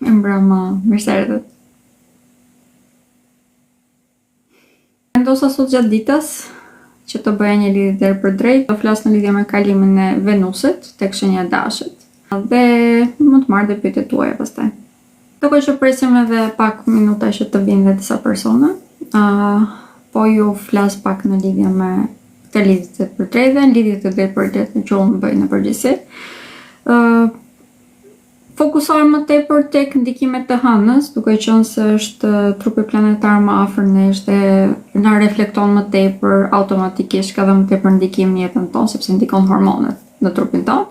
Mbrëma, mirë se erdhët. Vendosa sot gjatë ditës që të bëja një lidhje drejt për drejt, të flas në lidhje me kalimin e Venusit tek shenja e Dashit. Dhe mund të marrë dhe pyetjet tuaja pastaj. Duke që presim edhe pak minuta që të vinë dhe disa persona, po ju flas pak në lidhje me këtë lidhje të për drejt dhe në lidhje të drejt për drejt që unë bëj në përgjithësi. Fokusohem më tepër tek ndikimet të hënës, duke qenë se është trupi planetar më afër nesh dhe na reflekton më tepër automatikisht, ka dhe më tepër ndikim në jetën tonë, sepse ndikon hormonet në trupin tonë.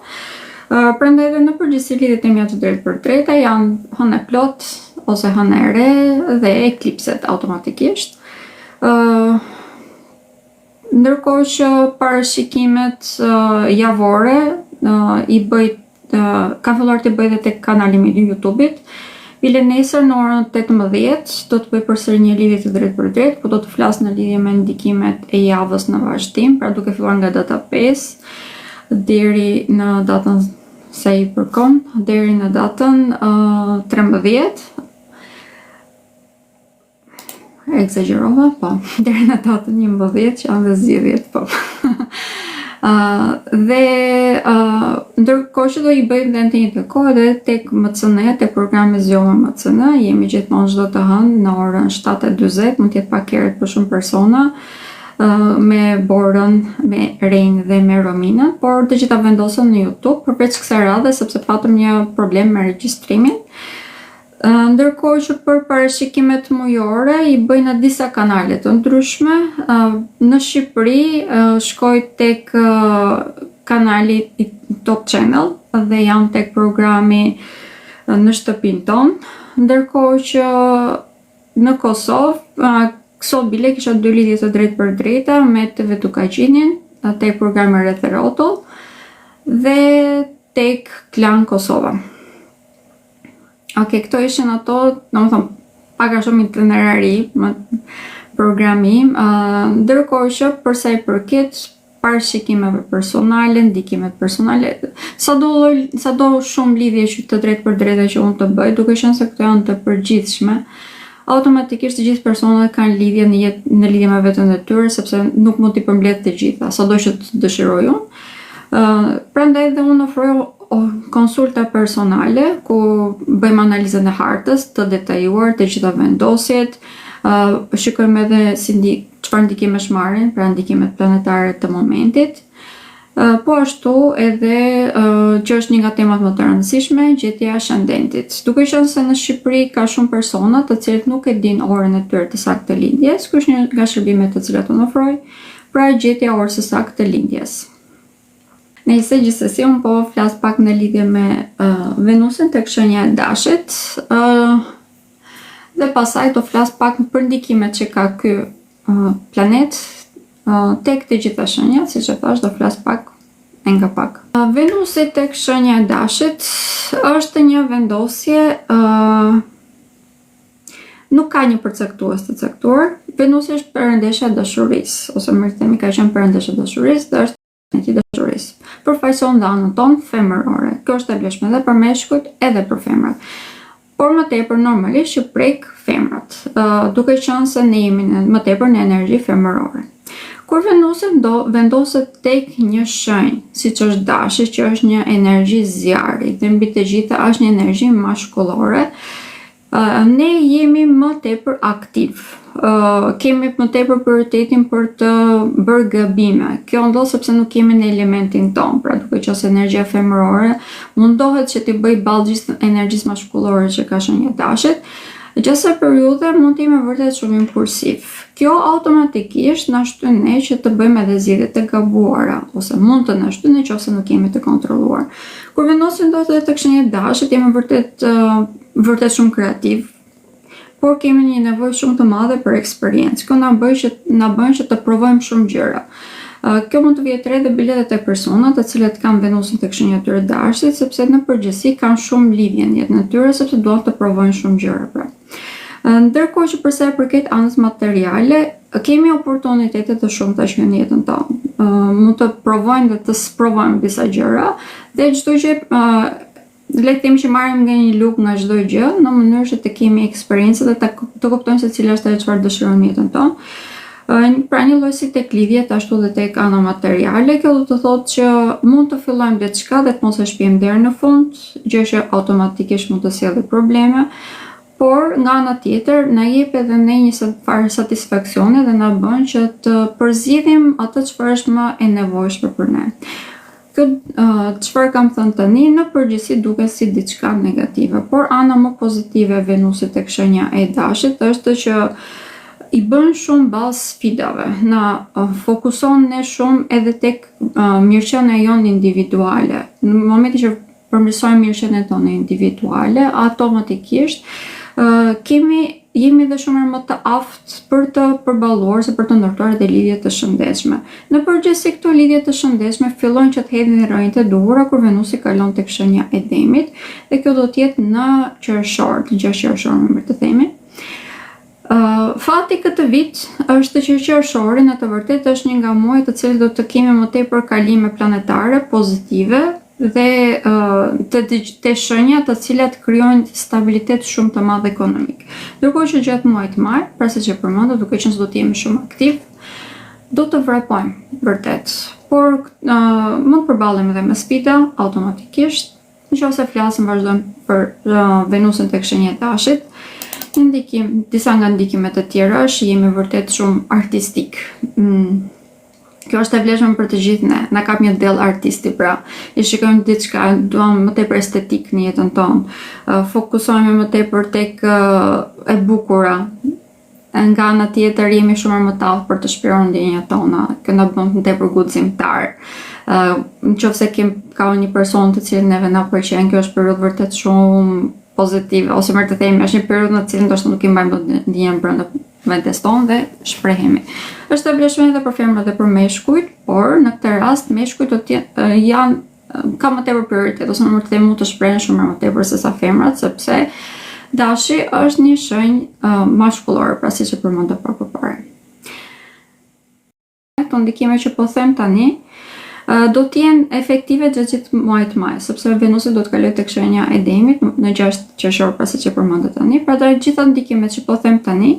Prandaj edhe në përgjithësi lidhjet e mia të drejtë për drejta janë hënë e plot ose hënë e re dhe eklipset automatikisht. Ndërkohë që parashikimet javore i bëj ka filluar të bëj dhe tek kanali im i YouTube-it. Bile nesër në orën 18 do të bëj përsëri një lidhje të drejtë për drejtë, po do të flas në lidhje me ndikimet e javës në vazhdim, pra duke filluar nga data 5 deri në datën sa i përkon, deri në datën 13. Exagjerova, po, deri në datën 11 që janë dhe zgjidhjet, po. Dhe ndërkohë që do i bëjmë dhe në të njëjtën kohë edhe tek MCN, tek programi Zgjome MCN, jemi gjithmonë çdo të hënë në orën 7:40, mund të jetë pak herët për shumë persona, me Borën, me Rejnë dhe me Rominën, por të gjitha vendosen në YouTube përveç kësaj radhe sepse patëm një problem me regjistrimin. Ndërkohë që për parashikimet mujore i bëj në disa kanale të ndryshme. Në Shqipëri shkoj tek kanali i Top Channel dhe jam tek programi Në shtëpinë tonë. Ndërkohë që në Kosovë, sot bile kisha 2 lidhje të drejtë për drejta me TV Tukagjinin, tek programi Rreth e Rrotull dhe tek Klan Kosova. Këto ishin ato, pak a shumë itinerari programi im, ndërkohë që përsa i përket parashikimeve personale, ndikimet personale, sado shumë lidhje që të drejtë për drejta që unë të bëj, duke qenë se këto janë të përgjithshme, automatikisht të gjithë personat kanë lidhje në lidhje me veten e tyre, sepse nuk mund t'i përmbledh të gjitha, sado që të dëshiroj unë. Prandaj dhe unë ofroj konsulta personale ku bëjmë analizën e hartës të detajuar të gjitha vendosjet, shikojmë edhe çfarë ndikimesh marrin, pra ndikimet planetare të momentit. Po ashtu edhe që është një nga temat më të rëndësishme, gjetja e ascendentit. Duke qenë se në Shqipëri ka shumë persona të cilët nuk e din orën e tyre të saktë të lindjes, ky është një nga shërbimet të cilat unë ofroj, pra gjetja orës së saktë të lindjes. Nëse gjithsesi unë po flas pak në lidhje me Venusin tek shenja e Dashit, dhe pasaj do flas pak për ndikimet që ka ky planet tek të gjitha shenjat, siç e thash, do flas pak e nga pak. Venusi tek shenja e Dashit është një vendosje, nuk ka një përcaktues të caktuar. Venusi është perëndesha e dashurisë, ose më themi ka qenë perëndesha e dashurisë dhe është planeti i dashurisë. Përfaqëson dhe anën tonë femërore. Kjo është e vlefshme edhe për meshkujt edhe për femrat. Por më tepër normalisht që prek femrat, duke qenë se ne jemi më tepër në energji femërore. Kur Venusi vendoset tek një shenjë, siç është Dashi, që është një energji zjarri, dhe mbi të gjitha është një energji mashkullore, ne jemi më tepër aktiv. Kemi më tepër prioritetin për të bërë gabime. Kjo ndodh sepse nuk kemi në elementin tonë, pra duke qenë se energjia femërore mundohet që t'i bëj ballë gjithë energjisë mashkullore që ka shenja e Dashit. Gjatë kësaj periudhe mund të jemi vërtet shumë impulsiv. Kjo automatikisht na shtyn ne që të bëjmë edhe zgjedhje të gabuara, ose mund të na shtyn nëse nuk jemi të kontrolluar. Kur Venusi ndodhet tek shenja e Dashit, jemi vërtet shumë kreativ, por kemi një nevojë shumë të madhe për eksperiencë. Kjo na bën që të provojmë shumë gjëra. Kjo mund të vijë re dhe bile tek personat të cilët kanë Venusin tek shenja e tyre Dashit, sepse në përgjithësi kanë shumë lidhje në jetën e tyre, sepse duan të provojnë shumë gjëra pra. Ndërkohë që përsa i përket anës materiale, kemi oportunitete të shumta që në jetën tonë. Mund të provojmë dhe të sprovojmë disa gjëra dhe çdo gjë le të themi që marrim nga një lugë nga çdo gjë në mënyrë që të kemi eksperiencë dhe të kuptojmë se cila është ajo çfarë dëshirojmë në jetën tonë. Pra një lloj si tek lidhjet ashtu dhe tek ana materiale, kjo do të thotë që mund të fillojmë diçka dhe të mos e shpijmë deri në fund, gjë që automatikisht mund të sjellë probleme, por nga ana tjetër na jep edhe ne një farë satisfaksioni dhe na bën që të përzgjidhim atë çfarë është më e nevojshme për ne. Çfarë kam thënë tani, në përgjithësi duket si diçka negative, por ana më pozitive e Venusit tek shenja e Dashit është që i bën shumë bazë sfidave, na fokuson ne shumë edhe tek mirëqenia jonë individuale. Në momentin që përmirësojmë mirëqenien tonë individuale, automatikisht jemi dhe shumë më të aftë për të përballuar ose për të ndërtuar edhe lidhje të shëndetshme. Në përgjithësi këto lidhje të shëndetshme fillojnë që të hedhin rrënjët e duhura kur Venusi kalon tek shenja e Demit, dhe kjo do të jetë në qershor, në 6 qershor më të themi. Fati këtë vit është që qershori në të vërtetë është një nga muajt të cilët do të kemi më tepër kalime planetare pozitive dhe të shenja të cilat krijojnë stabilitet shumë të madh ekonomik. Ndërkohë që gjatë muajit maj, pra siç e përmenda, duke qenë se do të jemi shumë aktiv, do të vrapojmë vërtet. Por mund të përballemi edhe me sfida automatikisht. Nëse flasim vazhdojmë për Venusin tek shenja e Dashit. Disa nga ndikimet e tjera është jemi vërtet shumë artistik. Kjo është e vlefshme për të gjithë ne. Na kap një dell artisti, pra i shikojmë diçka, duam më tepër estetik në jetën tonë. Fokusohemi më tepër tek e bukura. Nga ana tjetër jemi shumë më të aftë për të shpiruar ndjenjat tona. Kjo na bën më tepër guximtar. Nëse ka një person të cilin neve na pëlqen, kjo është periudhë vërtet shumë pozitive, ose më të themi është një periudhë në cilën ndoshta nuk i mbajmë dot ndjenjën brenda vetes tonë dhe shprehemi. Është e vlefshme edhe për femrat dhe për meshkujt, por në këtë rast meshkujt kanë më tepër prioritet, ose më të themi mund të shprehen shumë më tepër se sa femrat, sepse Dashi është një shenjë mashkullore, pra siç e përmenda pak më parë. Këto ndikime që po them tani do të jenë efektive gjatë gjithë muajit maj, sepse Venusi do të kalojë tek shenja e Demit në 6 qershor, pra siç e përmenda tani. Prandaj gjitha ndikimet që po them tani,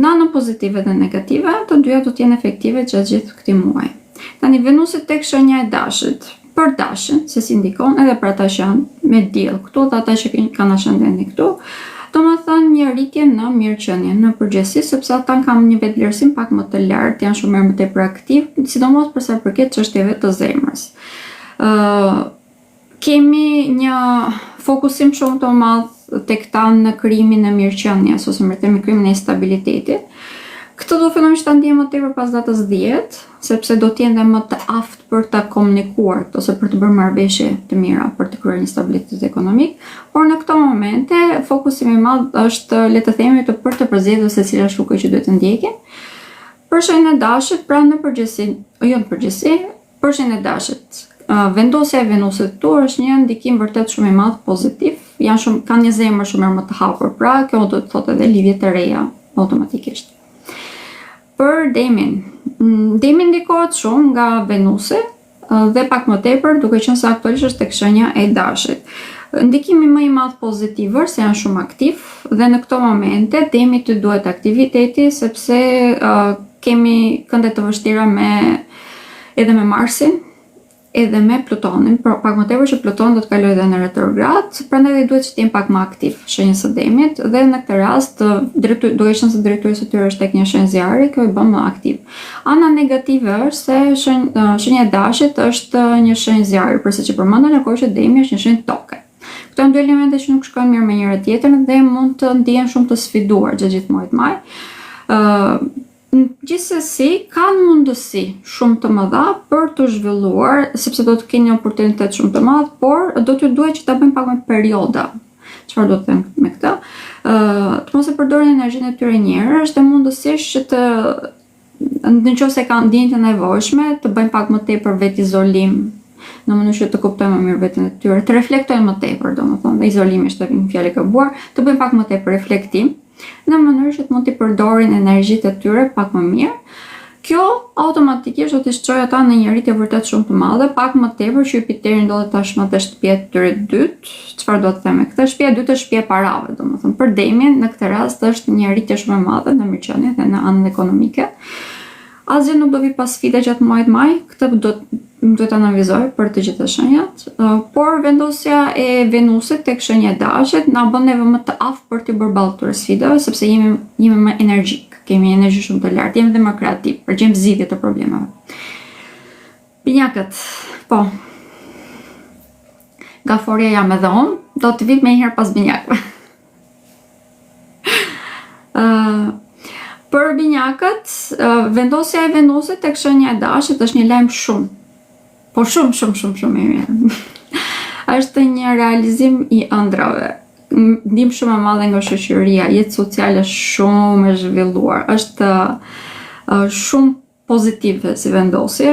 në anën pozitive dhe negative, të dyja do të jenë efektive gjatë gjithë këtij muaji. Tani Venusi tek shenja e Dashit, për Dashin, se si ndikon edhe për ata që janë me diell këtu dhe ata që kanë ascendenin këtu, do më thënë një rritje në mirëqenien në përgjithësi, sepse ata kanë një vetëvlerësim pak më të lartë, janë shumë më tepër aktiv, sidomos për sa i përket çështjeve të zemrës. Kemi një fokusim shumë të madh tek ta në krijimin e mirëqenies, ose më thënë krijimin e stabilitetit. Këtë do fillojmë që ta ndiejmë më tepër pas datës 10, sepse do të jenë më të aftë për ta komunikuar ose për të bërë marrëveshje të mira për të krijuar një stabilitet ekonomik, por në këto momente fokusimi i madh është, le të themi, për të përzgjedhur se cila është rruga që duhet të ndjekim. Për shenjën e Dashit, pra në përgjithësi, për shenjën e Dashit, vendosja e Venusit këtu është një ndikim vërtet shumë i madh pozitiv. Kanë një zemër shumë më të hapur, pra kjo do të thotë edhe lidhje të reja automatikisht. Për Demin ndikohet shumë nga Venusi dhe pak më tepër duke qenë se aktualisht është tek shenja e Dashit. Ndikimi më i madh pozitiv është se janë shumë aktiv dhe në këto momente Demi të duhet aktiviteti, sepse kemi kënde të vështira edhe me Marsin, edhe me Plutonin, por pak më tepër që Plutoni do të kalojë edhe në retrograd, prandaj duhet që të jenë pak më aktiv shenjës së Demit, dhe në këtë rast duke qenë se drejtuesi i tyre është tek një shenjë zjarri, kjo i bën më aktiv. Ana negative është se shenja e Dashit është një shenjë zjarri, për siç e përmenda, ndërkohë që Demi është një shenjë toke. Këto janë dy elemente që nuk shkojnë mirë me njëra tjetrën dhe mund të ndihen shumë të sfiduar gjatë gjithë muajit maj. Gjithsesi, kanë mundësi shumë të mëdha për të zhvilluar, sepse do të kenë një oportunitet shumë të madh, por do t'ju duhet që ta bëjmë pak me perioda. Çfarë do të them me këtë? Të mos e përdorin energjinë e tyre njerëz dhe mundësisht që nëse kanë ndjenjë të nevojshme, të bëjmë pak më tepër vetizolim, në mënyrë që të kuptojmë më mirë veten e tyre, të reflektojmë më tepër, domethënë, dhe izolimi është një fjalë e gabuar, të bëjmë pak më tepër reflektim, në mënyrë që të mund të përdorin energjitë e tyre pak më mirë. Kjo automatikisht do t'i shqoj ata në një rritje vërtet shumë të madhe, pak më tepër që Jupiteri ndodhet tashmë te shtëpia e tyre dytë. Çfarë do të them me këtë? Shtëpia e dytë është shtëpia e parave, domethënë për Demin në këtë rast është një rritje shumë e madhe në mirëqenie dhe në anën ekonomike. Asgjë nuk do vi pas sfida gjatë muajit maj, këtë duhet ta analizoj për të gjitha shenjat, por vendosja e Venusit tek shenja e Dashit na bën neve më të aftë për të bërë ballë këtyre sfidave, sepse jemi më energjik, kemi energji shumë të lartë, jemi dhe më kreativ, përgjigjem zgjidhje të problemeve. Binjakët, po. Gaforia jam edhe unë, do të vi më herë pas binjakëve. Për binjakët, vendosja e Venusit tek shenja e Dashit është një lajm shumë, po shumë i mirë. Është një realizim i ëndrave, ndihmë shumë e madhe nga shoqëria, jetë sociale shumë e zhvilluar, është shumë pozitive si vendosje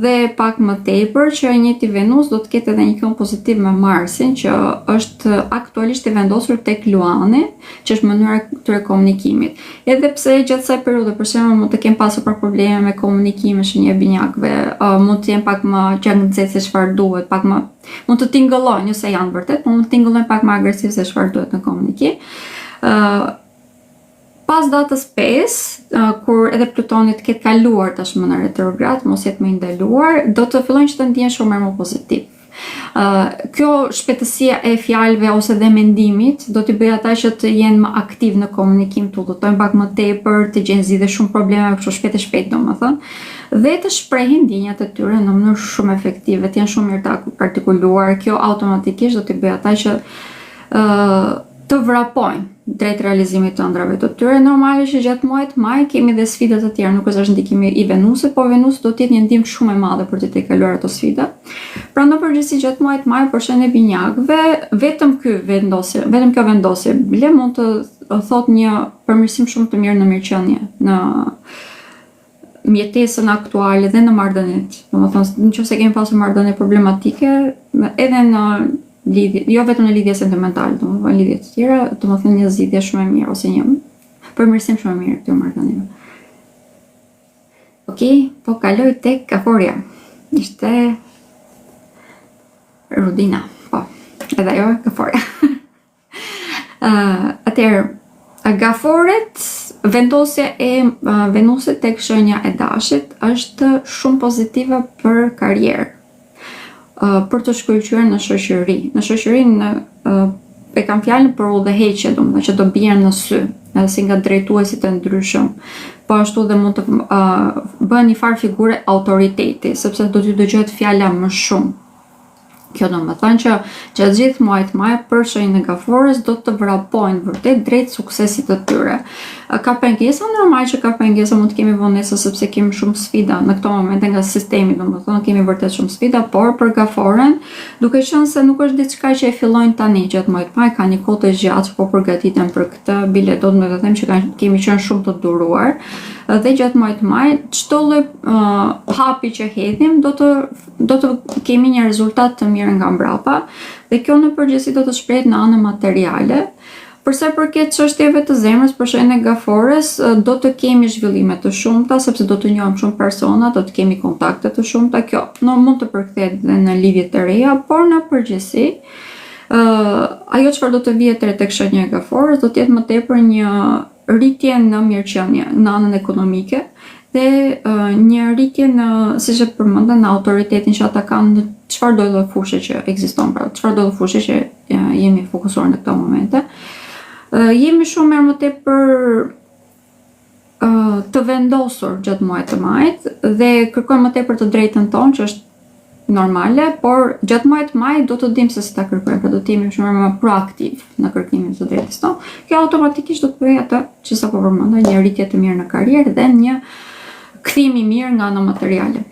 dhe pak më tepër që e njëjti Venus do të ketë edhe një këmbë pozitiv me Marsin që është aktualisht i vendosur tek Luani, që është mënyra e këtyre komunikimit. Edhe pse gjatë kësaj periudhe për shembull mund të kem pasur probleme me komunikimin e shenjë binjakëve, mund të jem pak më gjangëzet se çfarë duhet, pak më mund të tingëllojnë, jo se janë vërtet, por mund të tingëllojnë pak më agresiv se çfarë duhet në komunikim. Pas datës 5, kur edhe Plutoni të ketë kaluar tashmë në retrograd, mos jetë më i ndaluar, do të fillojnë që të ndjen shumë më pozitiv. Kjo shpejtësia e fjalëve ose dhe mendimit do t'i bëjë ata që të jenë më aktiv në komunikim, të udhëtojnë pak më tepër, të gjejnë zgjidhje shumë probleme kështu shpejt domethënë, dhe të shprehin ndjenjat e tyre në mënyrë shumë efektive, të jenë shumë mirë të artikuluar. Kjo automatikisht do t'i bëjë ata që të vrapojnë drejt realizimit të ëndrave të tyre. Normalisht që gjatë muajit maj kemi dhe sfida të tjera, nuk është ndikimi i Venusit, por Venusi do të jetë një ndihmë shumë e madhe për të kaluar ato sfida. Pra në përgjithësi gjatë muajit maj për shenjën e binjakëve, vetëm kjo vendosje bile mund të thotë një përmirësim shumë të mirë në mirëqenie, në mjetesën aktuale dhe në marrëdhëniet. Domethënë, nëse kemi pasur marrëdhënie problematike, edhe në lidhje, jo vetëm në lidhje sentimentale, domethënë lidhje të tjera, domethënë një zgjidhje shumë e mirë ose një përmirësim shumë e mirë këtyre marrëdhënieve. Okej, po kaloj tek Gaforia. Ishte Rudina, po, edhe ajo Gaforia. Atëherë, Gaforet, vendosja e Venusit tek shenja e Dashit është shumë pozitive për karrierë. Për të shkëlqyer në shoqëri. Në shoqërinë e kam fjalën për udhëheqje, domethënë që do bien në sy, si nga drejtuesit e ndryshëm. Po ashtu dhe mund të bëhen një farë figure autoriteti, sepse do t'ju dëgjohet fjala më shumë. Kjo do të thënë që gjatë gjithë muajit maj për shenjën e Gaforës do të vrapojnë vërtet drejt suksesit të tyre. Ka pengesa, normal që ka pengesa, mund të kemi vonesa sepse kemi shumë sfida në këto momente nga sistemi, domethënë kemi vërtet shumë sfida, por për Gaforen, duke qenë se nuk është diçka që e fillojnë tani gjatë muajit maj, ka një kohë të gjatë që po përgatiten për këtë bile, do të them që kemi qenë shumë të duruar. Dhe gjatë muajit maj, çdo lloj hapi që hedhim do të kemi një rezultat të mirë nga mbrapa, dhe kjo në përgjithësi do të shprehet në anën materiale. Përsa përket çështjeve të zemrës, për shenjën e Gaforës, do të kemi zhvillime të shumta, sepse do të njohim shumë persona, do të kemi kontakte të shumta. Kjo mund të përkthehet dhe në lidhje të reja, por në përgjithësi ajo çfarë do të vijë tek shenja e Gaforës do të jetë më tepër një rritje në mirëqenie në anën ekonomike dhe një rritje në, siç e përmenda, në autoritetin që ata kanë në çfarëdo lloj fushë që ekziston, pra çfarëdo lloj fushë që jemi fokusuar në këto momente. Jemi shumë më tepër të vendosur gjatë muajit të majit dhe kërkojmë më tepër të drejtën tonë, që është normale, por gjatë muajit maj do të dimë se si ta kërkojmë, pra do të jemi shumë më proaktiv në kërkimin të drejtës tonë. Kjo automatikisht do të bëjë atë që sapo përmenda, një rritje të mirë në karrierë dhe një kthim i mirë nga ana materiale.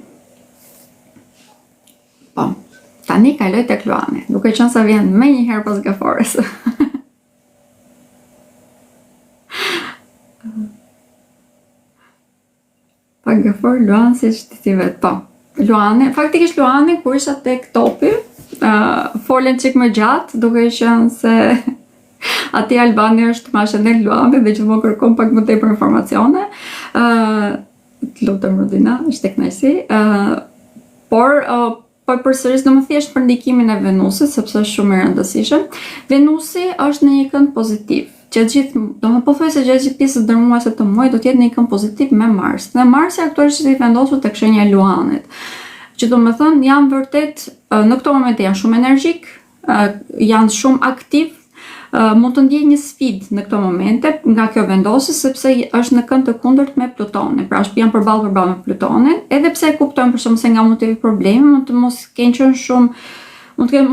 Po, tani kaloj tek Luani, duke qenë se vjen më një herë pas Gaforës. Pa Gafor, Luan si ti vet, po. Faktikisht Luani kur isha tek topi, folen çik më gjatë, duke qenë se aty Albani është më ashendet Luani dhe gjithmonë kërkon pak më tepër informacione. lutem Rodina, është e kënaqësi. Por po përsëris do më thjesht për ndikimin e Venusit, sepse është shumë i rëndësishëm. Venusi është në një kënd pozitiv. Pothuajse gjatë gjithë pjesës dërmuese të muajit do të jetë në një kënd pozitiv me Mars. Dhe Marsi aktualisht është i vendosur tek shenja e Luanit. Që do më thënë janë vërtet në këto momente janë shumë energjik, janë shumë aktiv, mund të ndjej një sfidë në këto momente nga kjo vendosje sepse është në kënd të kundërt me Plutonin. Pra janë përballë me Plutonin, edhe pse e kuptojmë për shkak se nga mund të vi probleme, mund të mos kenë qenë shumë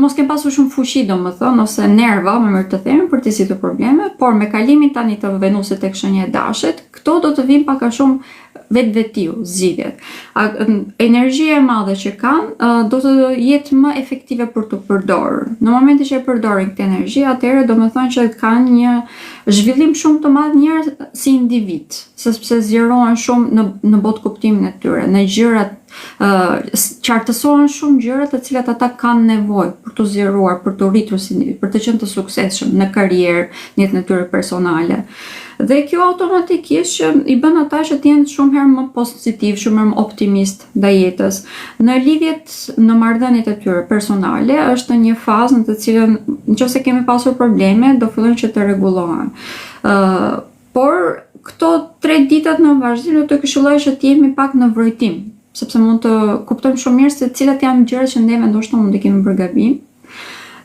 mos kemë pasur shumë fuqi domethënë ose nerva, më mirë të themi, për të zgjidhur probleme, por me kalimin tani të Venusit tek shenja e Dashit, këto do të vinë pak a shumë vetvetiu zgjidhjet. Energjia e madhe që kanë do të jetë më efektive për të përdorur. Në momentin që e përdorin këtë energji, atëherë domethënë që kanë një zhvillim shumë të madh njerëz si individ, sepse zgjerohen shumë në botë kuptimin e tyre, në gjërat qartësohen shumë gjëra të cilat ata kanë nevojë për të zgjeruar, për të rritur si individ, për të qenë të suksesshëm në karrierë, në jetën e tyre personale. Dhe kjo automatikisht që i bën ata që të jenë shumë herë më pozitiv, shumë herë më optimist ndaj jetës. Në lidhjet në marrëdhëniet e tyre personale është një fazë në të cilën nëse kemi pasur probleme, do fillojnë që të rregullohen. Por këto 3 ditët në vazhdim do të këshilloj që të jemi pak në vrojtim, sepse mund të kuptojmë shumë mirë se cilat janë gjërat që neve ndoshta mund të kemi bërë gabim.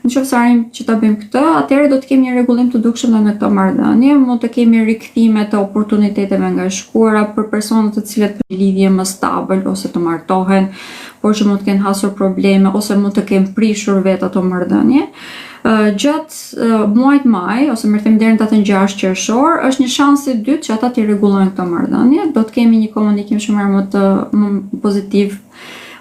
Nëse arrim që ta bëjmë këtë, atëherë do të kemi një rregullim të dukshëm në këto marrëdhënie, mund të kemi rikthime të oportuniteteve nga shkuara për persona të cilët për lidhje më stabil ose të martohen, por që mund të kenë hasur probleme ose mund të kenë prishur vetë ato marrëdhënie. Gjatë muajit maj ose më thënë deri në datën 6 qershor është një shans i dytë që ata të rregullojnë këto marrëdhënie, do të kemi një komunikim shumë më pozitiv.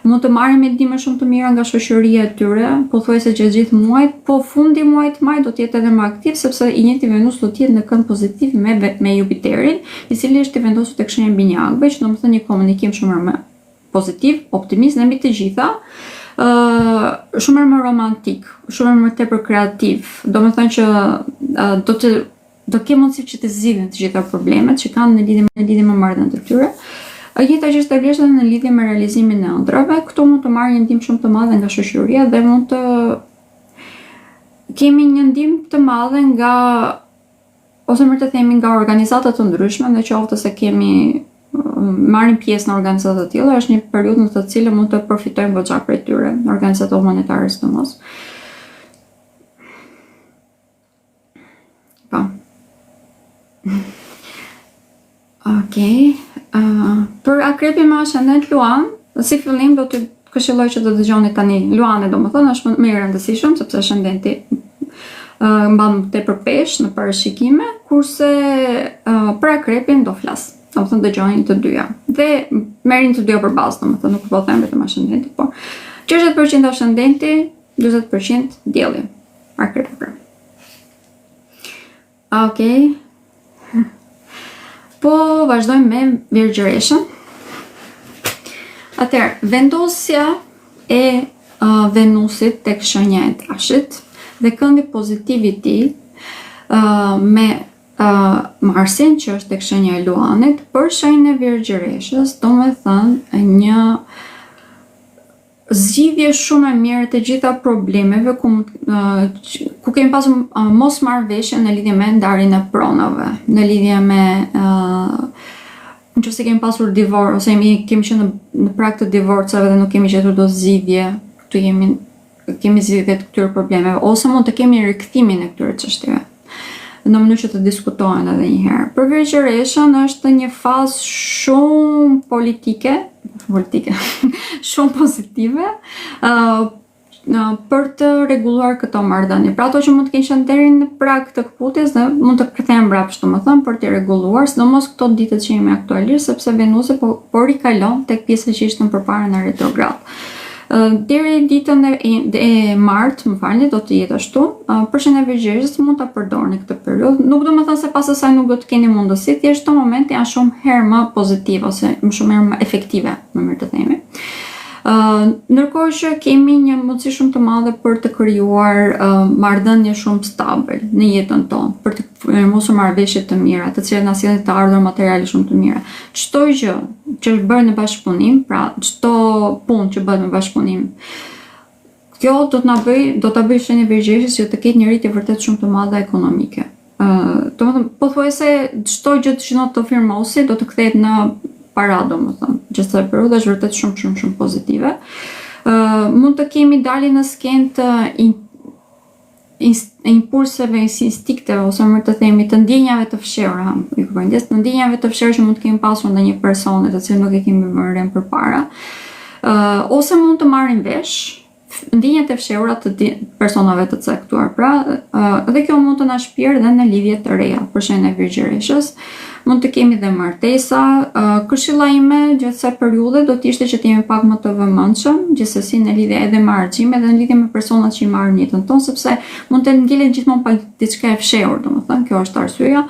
Mund të marrim mendime shumë të mira nga shoqëria e tyre, pothuajse gjatë gjithë muajit, po fundi i muajit maj do të jetë edhe më aktiv sepse i njëjti Venus do të jetë në kënd pozitiv me Jupiterin, i cili është i vendosur tek shenja e Binjakëve, që domethënë një komunikim shumë më pozitiv, optimist në mbi të gjitha. Shumë më romantik, shumë më tepër kreativ. Domethënë që do ke mundësi që të zgjidhen të gjitha problemet që kanë në lidhje me marrëdhëniet e tyre. Gjithashtu të vlerësat në lidhje me realizimin e ëndrave, këto mund të marrin një ndihmë shumë të madhe nga shoqëria dhe mund të kemi një ndihmë të madhe nga ose më të themi nga organizata të ndryshme, në qoftë se kemi marrim pjesë në organizata të tilla, është një periudhë në të cilën mund të përfitojmë goxha prej tyre, organizata humanitare sidomos. Po. Okej. Për akrepin me ascendent Luan, si fillim do të këshilloj që të dëgjoni tani Luani, domethënë është më i rëndësishëm sepse ascendenti mban tepër pesh në parashikime, kurse për akrepin do flas. Domethënë dëgjoni të dyja. Dhe merrin të dyja përballë, domethënë nuk po them vetëm ascendenti, por 60% ascendenti, 40% dielli. Akrepi. Okej. Po vazhdojmë me Virgjëreshën. Atëherë, vendosja e Venusit tek shenja e Dashit dhe këndi pozitiv i tij me Marsin që është tek shenja e Luanit për shenjën e Virgjëreshës, domethënë një zgjidhje shumë e mirë të gjitha problemeve ku kemi pasur mosmarrëveshje në lidhje me ndarjen e pronave, në lidhje me nëse kemi pasur divorc ose kemi qenë në prag të divorcave dhe nuk kemi gjetur dot zgjidhje, këtu kemi zgjidhje të këtyre problemeve ose mund të kemi rikthimin e këtyre çështjeve në mënyrë që të diskutohen edhe një herë. Për Virgjëreshën është një fazë shumë politike, shumë pozitive, për të rregulluar këto marrëdhënie. Pra ato që mund të kenë qenë deri në prag të kaputjes dhe mund të kthehen mbrapsht, domethënë për të rregulluar, sidomos këto ditët që jemi aktualisht, sepse Venusi po rikalon tek pjesa që ishte përpara në retrograd. Deri ditën e martë, më falni, do të jetë ashtu. Për shenjën e Virgjëreshës mund ta përdorni këtë periudhë. Nuk do të thënë se pas asaj nuk do të keni mundësi, thjesht këto momente janë shumë herë më pozitive ose shumë herë më efektive, më mirë të themi. Ndërkohë që kemi një mundësi shumë të madhe për të krijuar marrëdhënie shumë stabil në jetën tonë, për të mosur marrëveshje të mira, të cilat na sillin të ardhur materiale shumë të mira. Çdo gjë që është bërë në bashkëpunim, pra çdo punë që bëhet në bashkëpunim, kjo do ta bëjë shenjë virgjeshës që të ketë një rritje vërtet shumë të madhe ekonomike. Domethënë, pothuajse çdo gjë që do të firmosi do të kthehet në para, domethënë, që sa periudha është vërtet shumë pozitive. Mund të kemi dalje në skenë të impulseve, instikteve, ose më të themi të ndjenjave të fshehura, të ndjenjave të fshehura që mund të kemi pasur ndonjë personi të cilin nuk e kemi vënë rend përpara, ose mund të marrim vesh ndjenjat e fshehura të personave të caktuar. Pra, dhe kjo mund të na shpjerë edhe në lidhje të reja, për shembull e virgjëreshës. Mund të kemi dhe martesa. Këshilla ime gjatë kësaj periudhe do të ishte që të jemi pak më të vëmendshëm, gjithsesi në lidhje edhe me argjime dhe në lidhje me personat që i marrin jetën tonë, sepse mund të ngjelet gjithmonë pak diçka e fshehur, domethënë, kjo është arsyeja.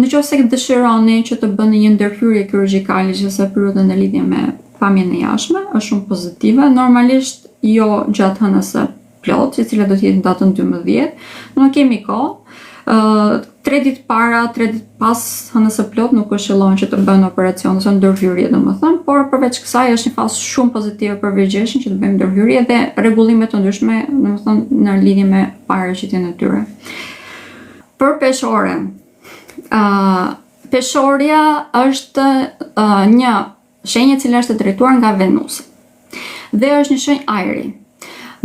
Nëse dëshironi që të bëni një ndërhyrje kirurgjikale gjithsej periudhën në lidhje me pamjen e jashtme, është shumë pozitive. Normalisht jo gjatë hënës së plot, e cila do të jetë në datën 12, nuk kemi kohë. 3 ditë para, 3 ditë pas hënës së plot nuk këshillohen që të bëjnë operacion ose ndërhyrje, domethënë, por përveç kësaj është një fazë shumë pozitive për virgjeshën që të bëjmë ndërhyrje dhe rregullime të ndryshme, domethënë në lidhje me paraqitjen e tyre. Për peshore, peshorja është një shenjë e cila është e drejtuar nga Venusi dhe është një shenjë ajri.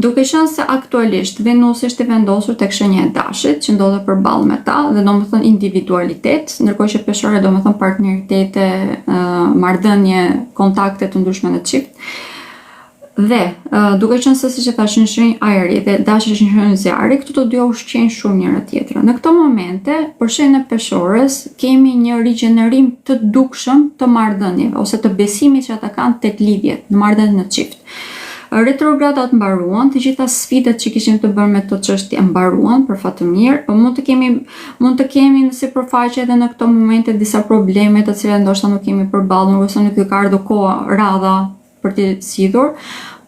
Duke qenë se aktualisht Venusi është i vendosur tek shenja e dashit, që ndodhet përballë me ta, dhe domethënë individualitet, ndërkohë që peshore domethënë partneritete, marrëdhënie, kontakte të ndryshme në çift. Dhe duke qenë se siç e thash një shenjë ajri dhe dashi është një shenjë zjarri, këto të dy ushqejnë shumë njëra tjetrën. Në këto momente, për shenjën e peshores, kemi një rigjenerim të dukshëm të marrëdhënieve ose të besimit që ata kanë tek lidhjet, në marrëdhënie në çift. Retrogradat mbaruan, të gjitha sfidat që kishim të bërë me këto çështje mbaruan për fat të mirë, por mund të kemi në sipërfaqe edhe në këto momente disa probleme të cilat ndoshta nuk kemi përballur ose nuk ka ardhur koha radha për të zgjidhur,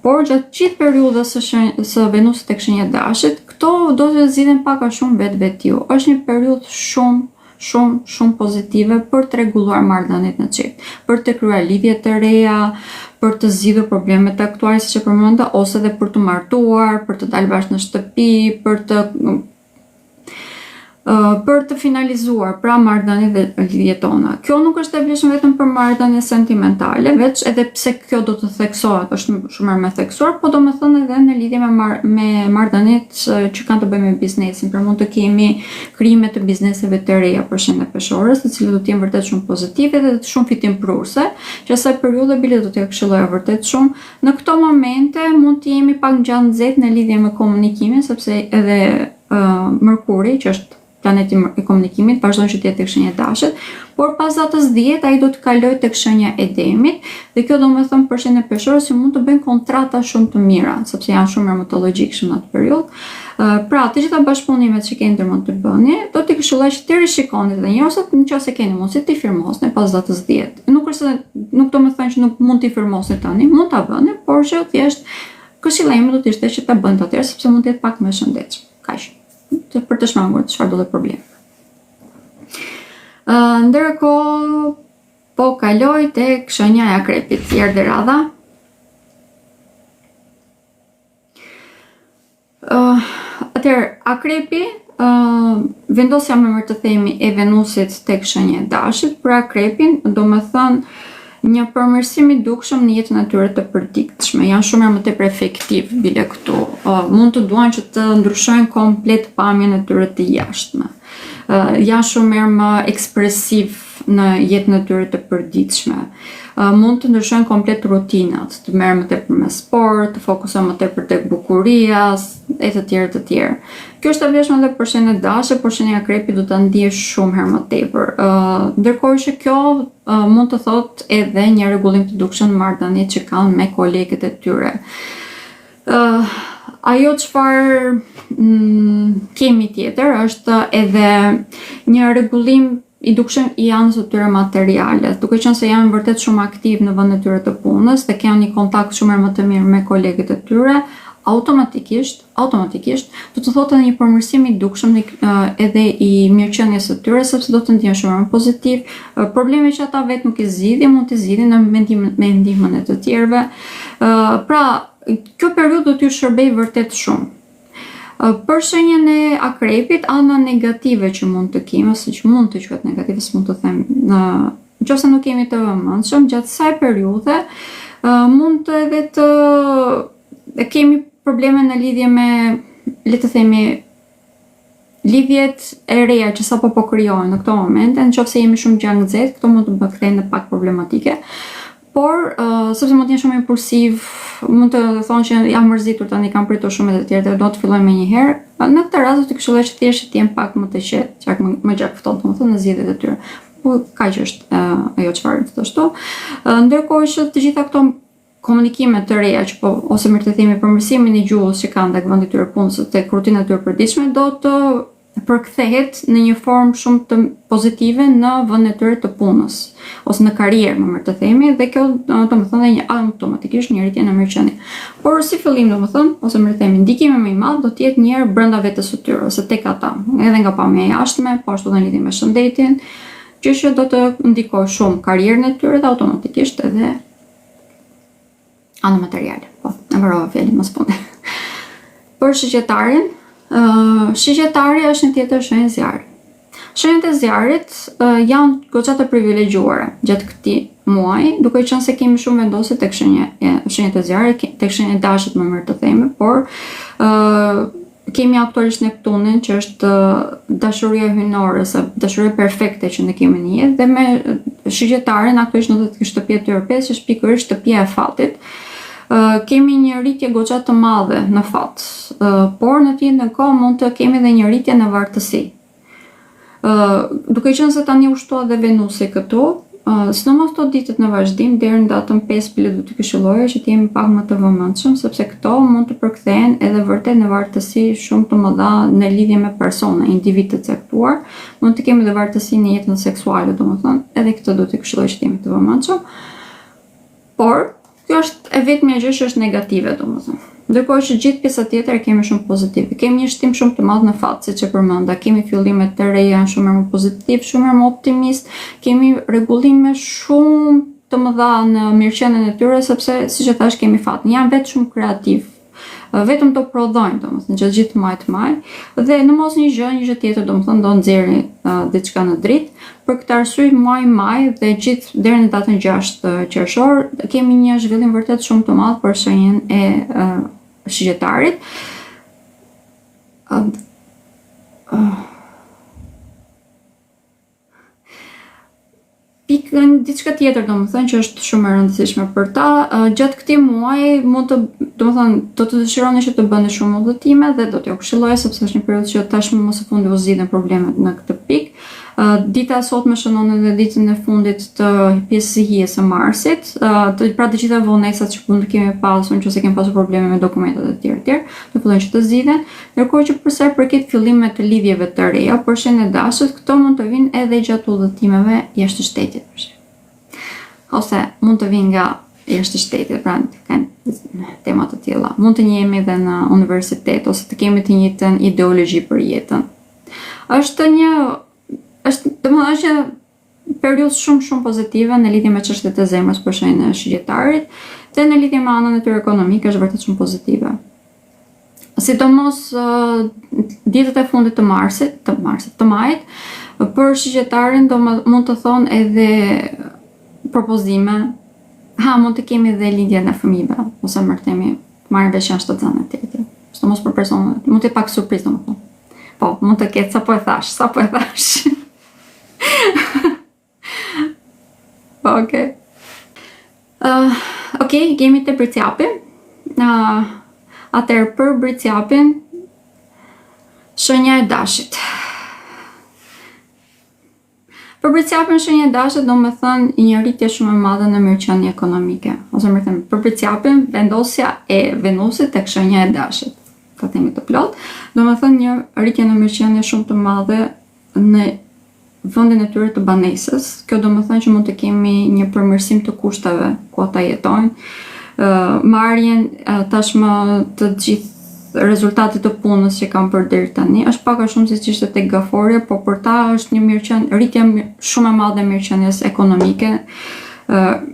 por gjatë gjithë periudhës së Venusit tek shenja e dashit, këto do të zgjidhen pak a shumë vetvetiu. Është një periudhë shumë pozitive për të rregulluar marrëdhëniet në çift, për të krijuar lidhje të reja, për të zgjidhur problemet aktuale siç e përmenda, ose edhe për të martuar, për të dalë bashkë në shtëpi, për të finalizuar pra marrëdhëniet dhe lidhjet tona. Kjo nuk është e vlefshme vetëm për marrëdhënie sentimentale, veç edhe pse kjo do të theksohet, është shumë më theksuar, po domethënë edhe në lidhje me marrëdhëniet që kanë të bëjnë me biznesin. Pra mund të kemi krijime të bizneseve të reja për shembull peshorës, të cilat do të jenë vërtet shumë pozitive dhe shumë fitimprurse, që asaj periudhe bile do t'ja këshilloja vërtet shumë. Në këto momente mund të jemi pak gjatë nxehtë në lidhje me komunikimin, sepse edhe Merkuri, që është planeti i komunikimit, vazhdon që të jetë tek shenja e dashit, por pas datës 10 ai do të kalojë tek shenja e demit, dhe kjo domethënë për shenjën e peshorës që mund të bëjnë kontrata shumë të mira, sepse janë shumë hermetologjikshëm në atë periudhë. Pra, të gjitha bashkëpunimet që keni ndërmend të bëni, do t'i këshilloj që të rishikoni dhe ose nëse keni mundësi t'i firmosni pas datës 10. Nuk do të thënë që nuk mund t'i firmosni tani, mund ta bëni, por që thjesht këshillimi do të ishte që ta bëni atëherë sepse mund të jetë pak më e shëndetshëm. Kaq. Për të shmangur çfarë do të problem. Ndërkohë po kaloj tek shenja e akrepit, erdhi radha. Atëherë akrepi, vendosja më të themi e Venusit tek shenja e dashit, për akrepin, domethënë një përmirësim i dukshëm në jetën e tyre të përditshme. Janë shumë më tepër efektiv bile këtu. Mund të duan që të ndryshojnë komplet pamjen e tyre të jashtme. Janë shumë më ekspresiv në jetën e tyre të përditshme. Mund të ndryshojnë komplet rutinat, të merren më tepër me sport, të fokusohen më tepër tek bukuria, e të tjerë. Kjo është e vlefshme edhe për shenjën e dashit, por shenja e akrepit do ta ndiejë shumë herë më tepër. Ndërkohë që kjo mund të thotë edhe një rregullim të dukshëm në marrëdhëniet që kanë me kolegët e tyre. Ajo çfarë kemi tjetër është edhe një rregullim i dukshëm i anës të tyre materiale, duke qenë se janë vërtet shumë aktiv në vendet e tyre të punës dhe kanë një kontakt shumë më të mirë me kolegët e tyre, automatikisht do të thotë edhe një përmirësim i dukshëm edhe i mirëqenies së tyre, sepse do të ndjen shumë më pozitiv. Problemi që ata vetë nuk i zgjidhin, mund të zgjidhin me ndihmën e të tjerëve. Pra, kjo periudhë do t'ju shërbej vërtet shumë. Për shenjën e akrepit, ana negative që mund të kemi, ose që mund të quhet negative, s'mund të them, nëse nuk kemi të vëmendshëm gjatë kësaj periudhe, mund të edhe të kemi probleme në lidhje me, le të themi, lidhjet e reja që sapo po krijohen në këto momente, nëse jemi shumë gjatë nxehtë, këto mund të kthehen në pak problematike. Por, sepse mund të jenë shumë impulsiv, mund të thonë që jam mërzitur tani, kam pritur shumë e të tjerë, do të filloj me një herë. Në këtë rast do të këshilloj që thjesht të jem pak më të qetë, më gjatë ftohtë, domethënë në zgjedhjet e tyre. Po kaq është ajo çfarë të ashtu. Ndërkohë që të gjitha këto komunikime të reja që ose mirë të themi përmirësimin e gjuhës që kanë tek vendi i tyre punës, tek rutina e tyre e përditshme, do të përkthehet në një formë shumë të pozitive në vendin e tyre të punës ose në karrierë, më mirë të themi, dhe kjo domethënë një automatikisht një rritje në mirëqenie. Por si fillim domethënë, ose më themi, ndikimi më i madh do të jetë një herë brenda vetes së tyre ose tek ata, edhe nga pamja e jashtme, po ashtu edhe në lidhje me shëndetin, që do të ndikojë shumë karrierën e tyre dhe automatikisht edhe anë materiale. Po, e mbarova fjalën mos punë. Për shigjetarin, shigjetari është një tjetër shenjë zjarri. Shenjat e zjarrit janë goxha të privilegjuara gjatë këtij muaji, duke qenë se kemi shumë vendosje tek shenjat e zjarrit, tek shenjat e dashit më mirë të themi, por kemi aktualisht Neptunin, që është dashuria hyjnore, ose dashuria perfekte që ne kemi në jetë, dhe me shigjetarin aktualisht në të shtëpia e tyre 5, që është pikërisht shtëpia e fatit. Kemi një rritje goxha të madhe në fat, por në të njëjtën kohë mund të kemi edhe një rritje në vartësi. Duke qenë se tani u shtoa dhe Venusi këtu, sidomos këto ditët në vazhdim deri në datën 5 bile do të këshilloja që të jemi pak më të vëmendshëm, sepse këto mund të përkthehen edhe vërtet në vartësi shumë të mëdha në lidhje me persona, individ të caktuar. Mund të kemi edhe vartësi në jetën seksuale, domethënë, edhe këtë do të këshilloj që të jemi të vëmendshëm. Por kjo është e vetmja gjë që është negative, domethënë. Ndërkohë që gjithë pjesa tjetër kemi shumë pozitive. Kemi një shtim shumë të madh në fat, siç e përmenda. Kemi fillime të reja shumë më pozitiv, shumë më optimist. Kemi rregullime shumë të mëdha në mirëqenien e tyre, sepse siç e thash kemi fat. Janë vetë shumë kreativ. Vetëm të prodhojnë, domethënë, gjatë gjithë muajit. Dhe në mos një gjë tjetër, domethënë, do nxjerrni diçka në dritë. Për këtë arsye maj dhe gjithë deri në datën 6 qershor kemi një zhvillim vërtet shumë të madh për shenjën e shigjetarit. Pikën diçka tjetër domethënë që është shumë e rëndësishme për ta, gjatë këtij muaji mund të, domethënë, do të dëshironi që të bëni shumë udhëtime dhe do t'ju këshilloj sepse është një periudhë që tashmë mos e fundi u zgjidhen problemet në këtë pikë. Dita e sotme shënon edhe ditën e fundit të pjesës së hijes së Marsit, pra të gjitha vonesat që mund të kemi pasur nëse kemi pasur probleme me dokumentat e tjera, do fillojnë që të zgjidhen. Ndërkohë që për sa i përket fillimeve të lidhjeve të reja, për shenjën e dashit, këto mund të vinë edhe gjatë udhëtimeve jashtë shtetit. Ose mund të vinë nga jashtë shtetit, pra kanë tema të tilla. Mund të jemi edhe në universitet ose të kemi të njëjtën ideologji për jetën. Është një periudhë shumë pozitive në lidhje me çështjet e zemrës për shenjën e shigjetarit, dhe në lidhje me anën e tyre ekonomike është vërtet shumë pozitive. Sidomos ditët e fundit të majit, për shigjetarin mund të thonë edhe propozime, mund të kemi edhe lindjen e fëmijëve, ose më themi, marrin vesh janë shtatzanë të tjetër. Sidomos për personat, mund të jetë pak surprizë domethënë. Po, mund të ketë sapo e thash. Okej, kemi të bricjapin. Atëherë për bricjapin, shenja e dashit. Për bricjapin, shenja e dashit do me thënë një rritje shumë e madhe në mirëqenie ekonomike. Ose më thënë, për bricjapin, vendosja e Venusit tek shenja e dashit, ta themi të plot, do me thënë një rritje në mirëqenie shumë të madhe në vendin e tyre të banesës. Kjo do me thënë që mund të kemi një përmirësim të kushtave ku ata jetojnë. marrjen tashmë të gjithë rezultatet të punës që kam për deri tani është pak a shumë siç ishte tek gaforja, por për ta është një rritje shumë e madhe e mirëqenies ekonomike,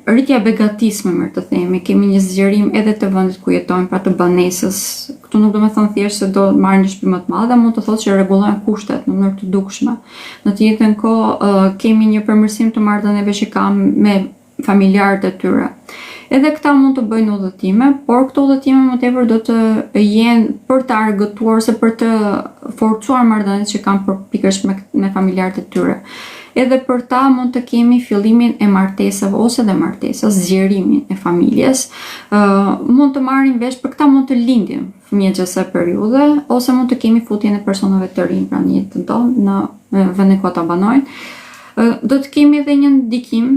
rritja e begatisë, më të themi. Kemi një zgjerim edhe të vendit ku jetojmë, pra të banesës. Këtu nuk do të thënë thjesht se do marrin një shtëpi më të madhe, mund të thotë që rregullojnë kushtet në mënyrë të dukshme. Në të njëjtën kohë kemi një përmirësim të marrëdhënieve që kam me familjarët e tyre. Edhe këta mund të bëjnë udhëtime, por këto udhëtime më tepër do të jenë për të argëtuar ose për të forcuar marrëdhëniet që kanë pikërisht me familjarët e tyre. Edhe për ta mund të kemi fillimin e martesave ose dhe martesas, zgjerimin e familjes. Mund të marrin vesh, për këta mund të lindin fëmijë gjatë kësaj periudhe, ose mund të kemi futjen e personave të rinj pranë në jetën tonë në vendin ku ata banojnë. Do të kemi edhe një ndikim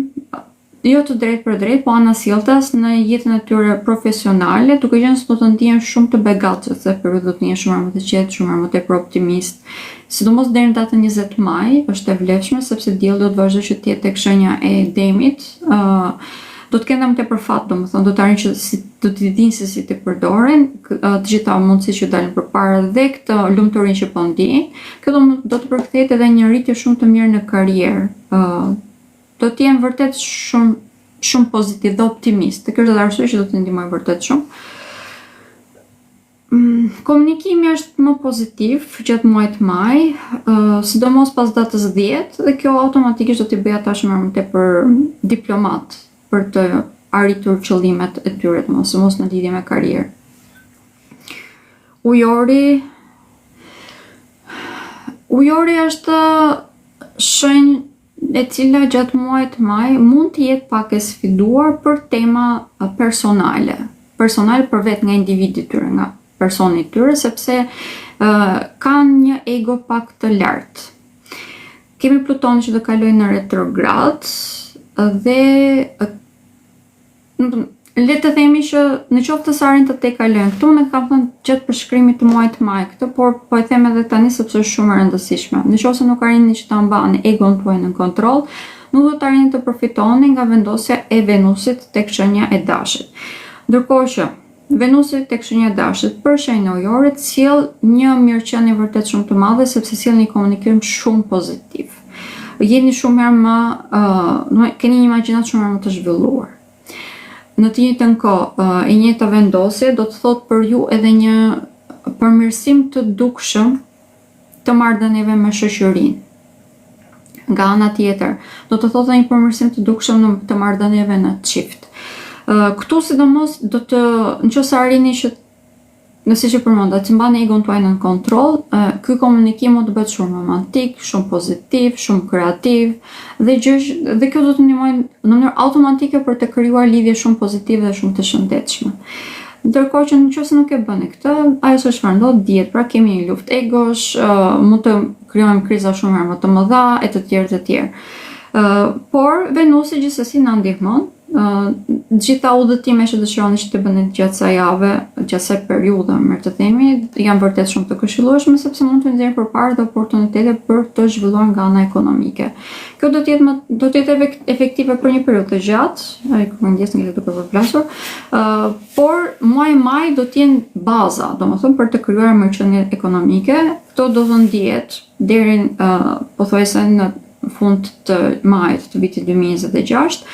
jo të drejtë për drejtë, po anasjelltas në jetën e tyre profesionale, duke qenë se do të ndihen shumë të begatë këtë periudhë, do të ndihen shumë më të qetë, shumë më tepër optimist. Sidomos deri në datën 20 maj është e vlefshme sepse dielli do të vazhdojë që të jetë tek shenja e demit. Do të kenë më tepër fat, domethënë do të arrin që do të dinë se si të përdoren të gjitha mundësitë që dalin përpara dhe këtë lumturinë që po ndjejnë. Kjo do të përkthehet edhe një rritje shumë të mirë në karrierë. Do të jenë vërtet shumë pozitiv dhe optimist. Kjo është arsye që do të ndihmojë vërtet shumë. Komunikimi është më pozitiv gjatë muajit maj, sidomos pas datës 10, dhe kjo automatikisht do t'i bëjë ata shumë më tepër diplomat për të arritur qëllimet e tyre, mos në lidhje me karrierë. Ujori është shenjë e cila gjatë muajit maj mund të jetë pak e sfiduar për tema personale për vetë nga individi tyre, nga personi tyre, sepse kanë një ego pak të lartë. Kemi Plutonin që do kalojë në retrograd dhe le të themi që në qoftë se arrin të kalojnë këtu, ne kam thënë gjatë përshkrimit të muajit maj këtë, por po e them edhe tani sepse është shumë e rëndësishme. Në qoftë se nuk arrini që ta mbani egon tuaj në kontroll, nuk do të arrini të përfitoni nga vendosja e Venusit tek shenja e Dashit. Ndërkohë që Venusi tek shenja e Dashit për shenjën e Ujorit sjell një mirëqenie vërtet shumë të madhe sepse sjell një komunikim shumë pozitiv. Jeni shumë më keni një imagjinat shumë më të zhvilluar. Në të njëjtën kohë, e njëjta vendosje do të thotë për ju edhe një përmirësim të dukshëm të marrëdhënieve me shoqërinë. Nga ana tjetër, do të thotë një përmirësim të dukshëm të marrëdhënieve në çift. Këtu sidomos do të, nëse arrini që nëse që përmenda, që mbani egon tuaj në kontroll, ky komunikim mund të bëhet shumë romantik, shumë pozitiv, shumë kreativ, dhe kjo do të ndihmojë në mënyrë automatike për të krijuar lidhje shumë pozitive dhe shumë të shëndetshme. Ndërkohë që nëse nuk e bëni këtë, ajo se çfarë ndodh dihet, pra kemi një luftë egosh, mund të krijojmë kriza shumë më të mëdha e të tjerë. Por Venusi gjithsesi na ndihmon. Gjitha udhëtimet që dëshironi që të bëni gjatë kësaj jave, gjatë kësaj periudhe, më të themi, janë vërtet shumë të këshillueshme sepse mund të nxjerrë përpara dhe oportunitete për të zhvilluar nga ana ekonomike. Kjo do të jetë efektive për një periudhë të gjatë, ai kujdes nga duke përplasur, por muaji maj do të jenë baza, domethënë për të krijuar mirëqenie ekonomike. Këto do të ndihet deri pothuajse në fund të majit të vitit 2026.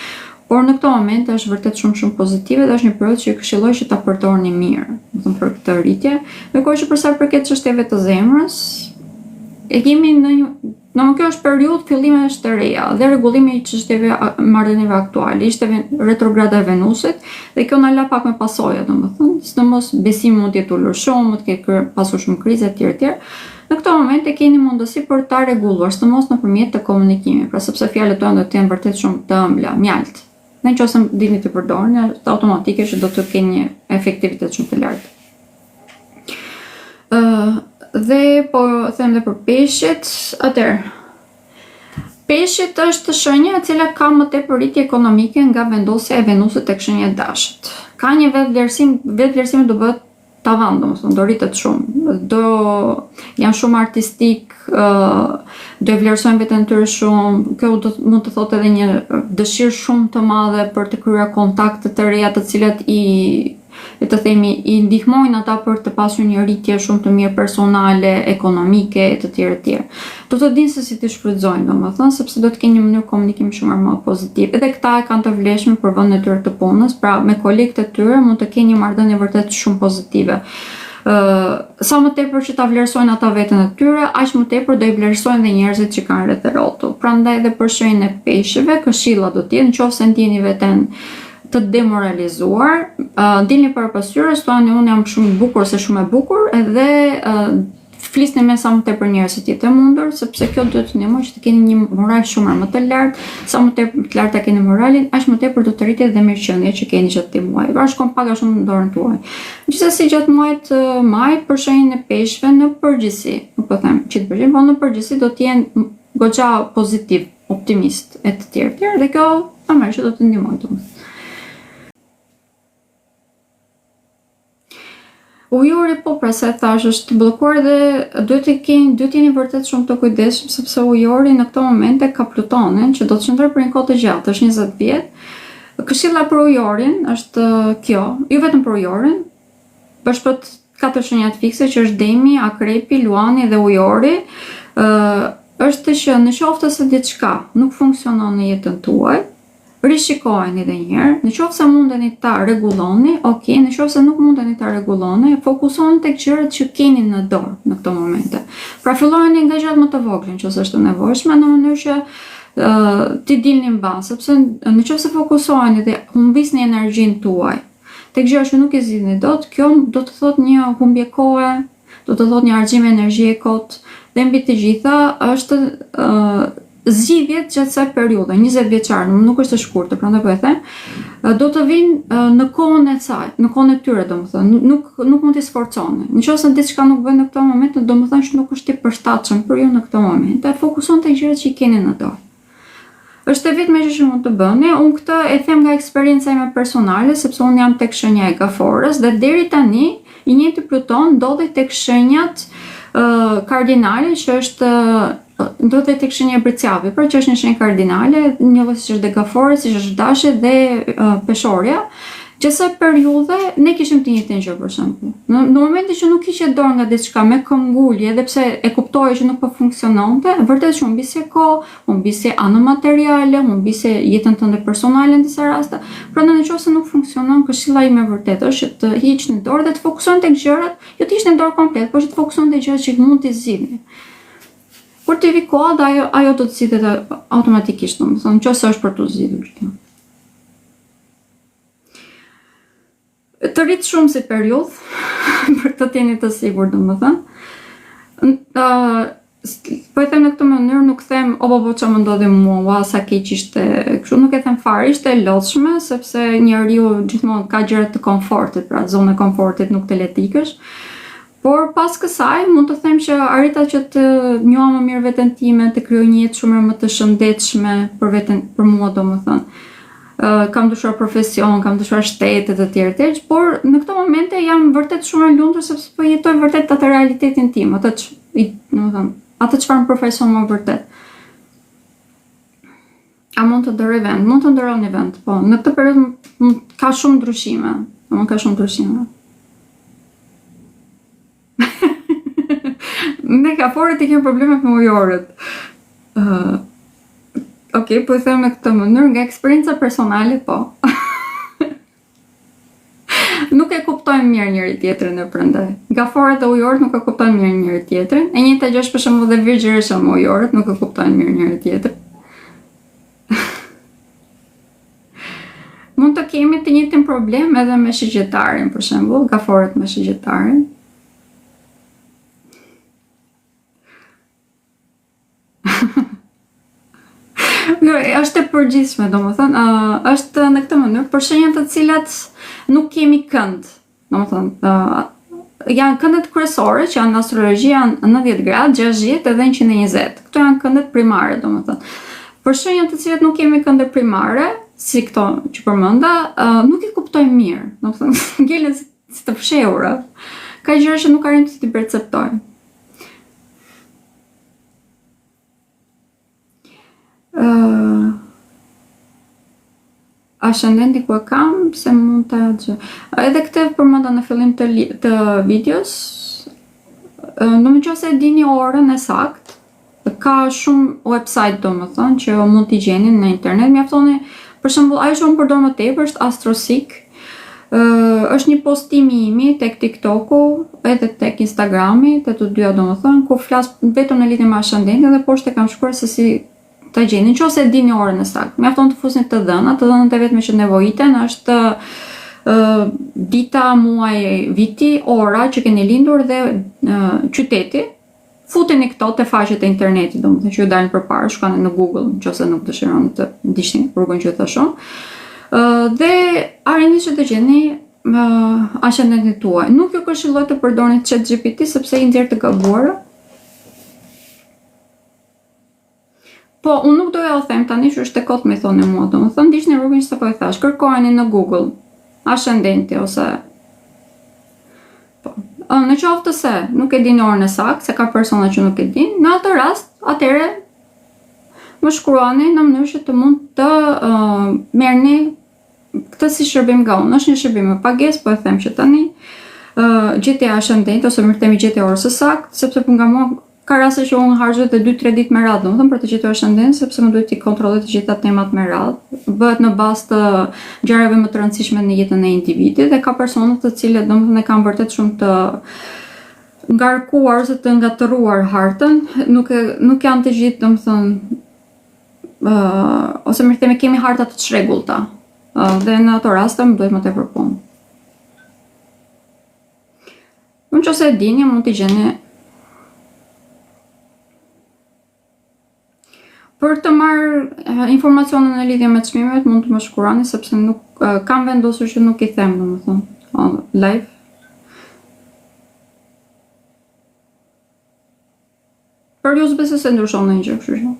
Por në këto momente është vërtet shumë pozitive dhe është një periudhë që ju këshilloj që ta përdorni mirë, domethënë për këtë rritje. Ndërkohë që për sa përket çështjeve të zemrës, e kemi kjo është periudhë fillimesh të reja dhe rregullimi i çështjeve marrëdhënieve aktuale. Ishte retrograda e Venusit dhe kjo na la pak me pasoja, domethënë, sidomos besimi mund të jetë ulur shumë, mund të ketë pasur shumë krize etj. Në këto momente keni mundësi për ta rregulluar, sidomos nëpërmjet të komunikimit, pra sepse fjalët tona do të jenë vërtet shumë të ëmbla, mjalt. Në qoftë se dini të përdorni, është automatike që do të keni një efektivitet shumë të lartë. Dhe po them edhe për peshqit, peshqit është shenja e cila ka më tepër rritje ekonomike nga vendosja e Venusit tek shenja e Dashit. Ka një vetvlerësim do bëhet tavan, domethënë do rritet shumë, janë shumë artistik, do e vlerësojnë veten e tyre shumë, kjo mund të thotë edhe një dëshirë shumë të madhe për të krijuar kontakte të reja të cilat të themi i ndihmojnë ata për të pasur një rritje shumë të mirë personale, ekonomike e të tjerë. Do të dinë se si të shfrytëzojnë, domethënë, sepse do të kenë një mënyrë komunikimi shumë më pozitiv. Edhe këta e kanë të vlefshme për vendin e tyre të punës, pra me kolegët e tyre mund të kenë një marrëdhënie vërtet shumë pozitive. Sa më tepër që ta vlerësojnë ata veten e tyre, aq më tepër do i vlerësojnë dhe njerëzit që kanë rreth e rrotull. Prandaj edhe për shenjën e peshqeve, këshilla do të jetë nëse ndjeni veten të demoralizuar, dilni para pasqyrës, thuani unë jam shumë i bukur se shumë e bukur, edhe flisni me sa më tepër njerëz që jetë mundur, sepse kjo do të ndihmojë që të keni një moral shumë më të lartë, sa më tepër të lartë ta keni moralin, aq më tepër do të rritet dhe mirëqenia që keni gjatë këtij muaji. Shkon pak a shumë në dorën tuaj. Gjithsesi gjatë muajit maj, për shenjën e peshqve në përgjithësi, nuk po them 100%, por në përgjithësi do të jenë goxha pozitiv, optimist e të tjerë, dhe kjo normal që do të ndihmojë domosdoshmë. Ujori po, pra se thash, është bllokuar dhe duhet jeni vërtet shumë të kujdesshëm, sepse ujori në këto momente ka Plutonin që do të qëndrojë për një kohë të gjatë, është 20 vjet. Këshilla për ujorin është kjo, jo vetëm për ujorin, bashkët 4 shenjat fikse që është Demi, Akrepi, Luani dhe Ujori, është që në qoftë se diçka nuk funksionon në jetën tuaj, rishikojeni edhe një herë, në qoftë se mundeni ta rregulloni, okay, në qoftë se nuk mundeni ta rregulloni, fokusoni tek gjërat që keni në dorë në këto momente. Pra fillojeni nga gjërat më të vogla nëse është e nevojshme, në mënyrë që ti dilni mban, sepse në qoftë se fokusoheni dhe humbisni energjinë tuaj tek gjëra që nuk e zgjidhni dot, kjo do të thotë një humbje kohe, do të thotë një argjim energjie kot, dhe mbi të gjitha është zgjidhjet gjatë kësaj periudhe, 20 vjeçar, nuk është e shkurtër, prandaj po e them, do të vinë në kohën e saj, në kohën e tyre, domethënë, nuk mund t'i sforconi. Nëse diçka nuk bën në këtë moment, domethënë që nuk është i përshtatshëm për ju në këtë moment. Fokusoni tek gjërat që i keni në dorë. Është e vetme që mund të bëni, unë këtë e them nga eksperjenca ime personale, sepse unë jam tek shenja e Gaforës dhe deri tani i njëjti Pluton ndodhi tek shenjat kardinale, që është ndodhet tek shenja e Bricjavi, pra që është një shenjë kardinale, një lloj siç është dhe Gafori, siç është Dashi dhe Peshorja. Gjatë kësaj periudhe ne kishim të njëjtën gjë për shembull. Në momentin që nuk kishe dorë nga diçka me këmbgulje, edhe pse e kuptoje që nuk po funksiononte, vërtet që humbisje kohë, humbisje anë materiale, humbisje jetën tënde personale në disa raste. Prandaj nëse nuk funksionon, këshilla ime vërtet është të hiqni dorë dhe të fokusoni tek gjërat, jo të hiqni dorë komplet, por që të fokusoni tek gjërat që mund të zgjidhni. Kur të vi koha, ajo do të zgjidhet automatikisht, domethënë nëse është për të zgjidhur gjë. Të rritë shumë si periudhë, për të jeni të sigurt, domethënë. Po e them në këtë mënyrë, nuk them po çfarë më ndodhi mua, sa keq ishte, kështu nuk e them fare, ishte e lodhshme, sepse njeriu gjithmonë ka gjëra të komfortit, pra zonë e komfortit nuk të let ikësh. Por pas kësaj mund të them që arrita që të njoha më mirë veten time, të krijoj një jetë shumë më të shëndetshme për mua, domethënë. Kam ndryshuar profesion, kam ndryshuar shtete të tjerë, por në këto momente jam vërtet shumë e lumtur sepse po jetoj vërtet atë realitetin tim, atë çfarë më përfaqëson më vërtet. A mund të ndërroj vend? Mund të ndërroj një vend, po në këtë periudhë ka shumë ndryshime, Ne Gaforët i kemi problemet me ujorët. Okej, po e them në këtë mënyrë, nga eksperienca personale, po. Nuk e kuptojmë mirë njëri tjetrin e prandaj. Gaforët dhe ujorët nuk e kuptojnë mirë njëri tjetrin. E njëjta gjë është për shembull dhe virgjëresha me ujorët, nuk e kuptojnë mirë njëri tjetrin. Mund të kemi të njëjtin problem edhe me shigjetarin, për shembull, Gaforët me shigjetarin. Është e përgjithshme, domethënë, është në këtë mënyrë për shenjat të cilat nuk kemi kënd. Domethënë, janë këndet kryesore që janë në astrologji, janë 90 gradë, 60 edhe 120. Këto janë këndet primare, domethënë. Për shenjat të cilat nuk kemi këndet primare, si këto që përmenda, nuk i kuptojmë mirë. Domethënë, ngelen si të fshehura. Ka gjëra që nuk arrin të ti perceptojnë. Ascendenti ku e kam, se mund të gjë. Edhe këtë përmenda në fillim të videos, në më qoftë se e dini orën e sakt, ka shumë website domethënë që mund t'i gjeni në internet, mjaftoni, për shembull, ajo që unë përdor më tepër është Astrosik. Është një postim i imi tek TikToku edhe tek Instagrami, te të dyja domethënë, ku flas vetëm në lidhje me ascendentin dhe poshtë kam shkruar se si ta gjeni, nëse e dini orën e saktë. Mjafton të fusni të dhënat e vetme që nevojiten është dita, muaji, viti, ora që keni lindur dhe qyteti. Futeni këto te faqet e internetit, domethënë që ju dalin përpara, shkoni në Google nëse nuk dëshironi të ndiqni rrugën që thashon. Dhe arrini që të gjeni ascendentin tuaj. Nuk ju këshilloj të përdorni ChatGPT sepse i nxjerr të gabuara. Po, unë nuk doja o them tani që është e kot me thoni mua, domethënë ndiqni rrugën që sa po i thash, kërkojeni në Google ascendenti ose po. Në qoftë se nuk e dini orën e saktë, se ka persona që nuk e din, në atë rast, atëherë më shkruani në mënyrë që të mund të merrni këtë si shërbim nga unë. Është një shërbim me pagesë, po e them që tani gjetja e ascendenti ose më themi gjetja e orës së saktë, sepse nga mua ka raste që unë harxoj të 2-3 ditë me radhë, domethënë për të gjetur ascendent, sepse më duhet të kontrolloj të gjitha temat me radhë. Bëhet në bazë të gjërave më të rëndësishme në jetën e individit dhe ka persona të cilët domethënë kanë vërtet shumë të ngarkuar ose të ngatëruar hartën, nuk janë të gjithë domethënë ose më themi kemi harta të çrregullta. Dhe në ato raste më duhet më tepër punë. Nëse e dini, mund t'i gjeni. Për të marrë informacione në lidhje me çmimet, mund të më shkruani sepse nuk kam vendosur që nuk i them domethënë live. Për ju besoj se ndryshon ndonjë gjë, kështu që.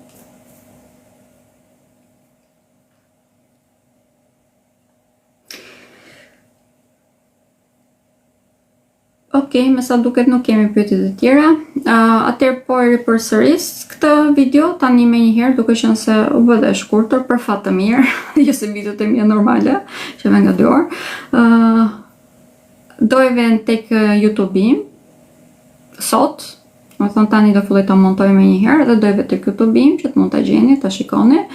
Okej, me sa duket nuk kemi pyetje të tjera. Atëherë po e ripërsëris këtë video tani më një herë, duke qenë se u bë dhe shkurtër për fat të mirë, jo se videot e mia normale, që vjen nga 2 orë. Do e vjen tek YouTube-im sot, më thon tani do filloj ta montoj më një herë dhe do e vë tek YouTube-im që të mund ta gjeni, ta shikoni.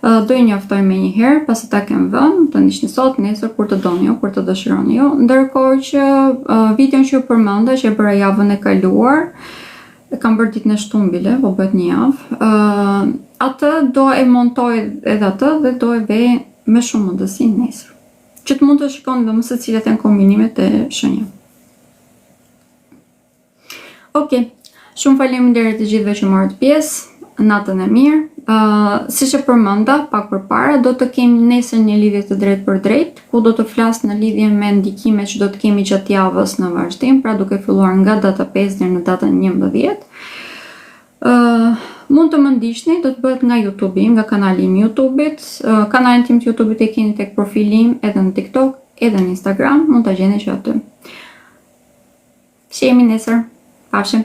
Do i njoftoj me një herë, pasi ta kem vënë, të ndiqni sot, nesër, kur të doni ju, kur të dëshironi ju. Ndërkohë që videon që ju përmenda, që e bëra javën e kaluar, e kam bërë ditën e shtumbile, po bëhet një javë. Atë do e montoj edhe atë dhe do e vë me shumë mundësi nesër. Që të mund të shikoni dhe më se cilat janë kombinimet e shenjave. Okej, shumë faleminderit të gjithëve që morët pjesë. Natën e mirë. Siç e përmenda pak përpara, do të kemi nesër një lidhje të drejtë për drejtë, ku do të flas në lidhje me ndikimet që do të kemi gjatë javës në vazhdim, pra duke filluar nga data 5 deri në datën 11. Mund të më ndiqni, do të bëhet nga YouTube-i, nga kanali im YouTube-it. Kanalin tim të YouTube-it e keni tek profili im edhe në TikTok, edhe në Instagram, mund ta gjeni që aty. Shihemi nesër. Pafshim.